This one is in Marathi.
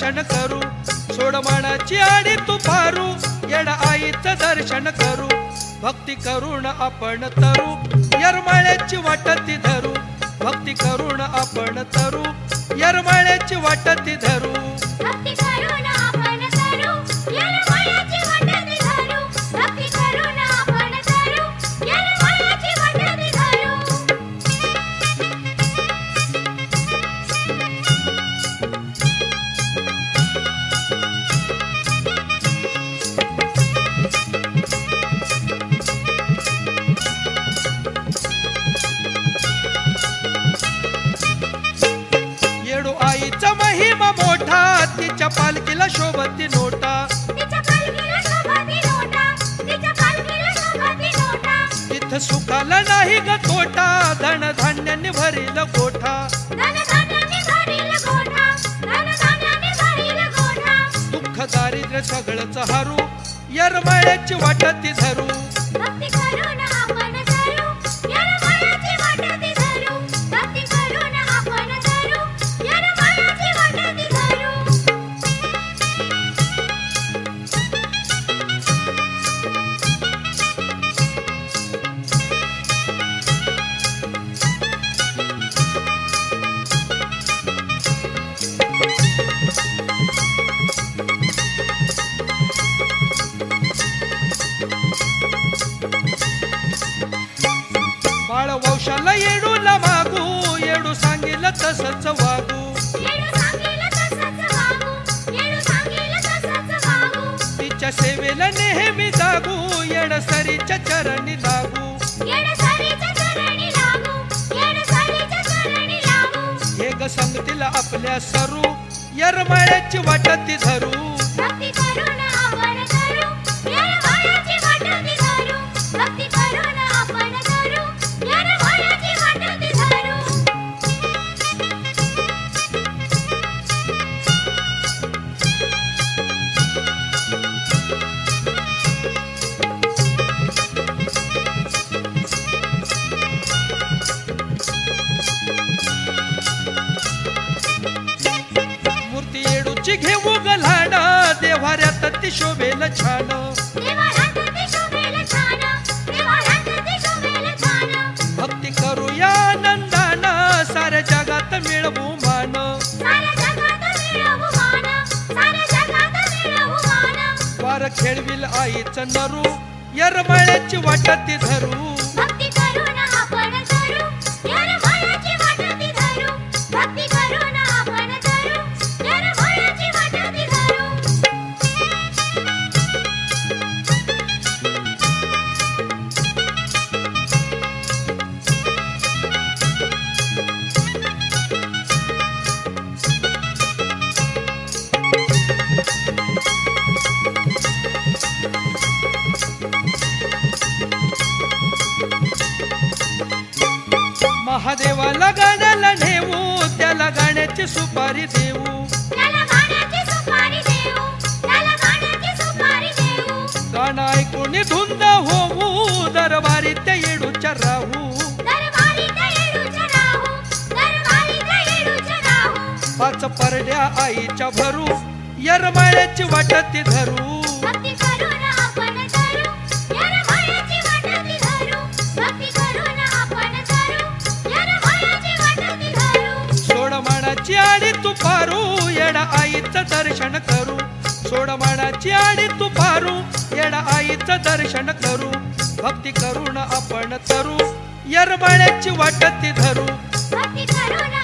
दर्शन करू सोडमानाची आडी तू पारू येडा आईचं दर्शन करू भक्ती करून आपण तरू येरमाळ्याची वाटती धरू भक्ती करून आपण तरू येरमाळ्याची वाटती धरू भक्ती करून आपण तरू येरमाळ्याची वाटती धरू भक्ती करून आपण तरू येरमाळ्याची वाटती धरू येडू आईचा महिमा मोठा तिच्या पालखीला शोभती नोटा तिच्या पालखीला शोभती नोटा तिच्या पालखीला शोभती नोटा तिथं सुखाला नाही ग तोटा धन धान्याने भरील गोठा धनधान्याने भरील गोठा धनधान्याने भरील गोठा दुःख दारिद्र्य सगळंच हरू येरमाळ्याची वाटती धरू भक्ती करून आपण तरू येरमाळ्याची वाटती धरू भक्ती करून आपण तरू येरमाळ्याची वाटती धरू बाळ वंशाला येडूला मागू येडू सांगितलं तसंच वागू येडू सांगेल तसंच वागू येडू सांगेल तसंच वागू तिच्या सेवेला नेहमी जागू येडसरीच्या चरणी लागू येडसरीच्या चरणी लागू येडसरीच्या चरणी लागू हे ग संगतीला आपल्या सरू येरमाळ्याची वाटती धरू भक्ती करून आपण तरू येरमाळ्याची वाटती धरू भक्ती करून आपण तरू येरमाळ्याची वाटती धरू मूर्ती येडूची घेऊ गलाड देव्हाऱ्यात ती शोभेल छान देवारात ती शोभेल छान देवारात ती शोभेल छान भक्ती करूया आनंदान साऱ्या जगात मिळवू मान साऱ्या जगात मिळवू मान साऱ्या जगात मिळवू मान वार खेळविल आईचं नरू येरमाळ्याची वाटती धरू भक्ती करून आपण तरू येरमाळ्याची वाटती धरू भक्ती करून आपण तरू येरमाळ्याची वाटती धरू महादेवाला गाण्याला नेऊ त्याला गाण्याची सुपारी देऊ त्याला गाण्याची सुपारी देऊ त्याला गाण्याची सुपारी देऊ गाणं ऐकून धुंद होऊ दरबारी त्या येडूच्या राहू दरबारी त्या येडूच्या राहू दरबारी त्या येडूच्या राहू पाच परड्या आईच्या भरू येरमाळ्याची वाटती धरू भक्ती करून आपण तरू येरमाळ्याची वाटती धरू भक्ती करून आपण तरू येरमाळ्याची वाटती धरू सोडमानाची आडी तू पारू येडा आईचं दर्शन करू सोडमानाची आडी तू पारू येडा आईचं दर्शन करू भक्ती करून आपण तरू येरमाळ्याची वाटती धरू भक्ती करून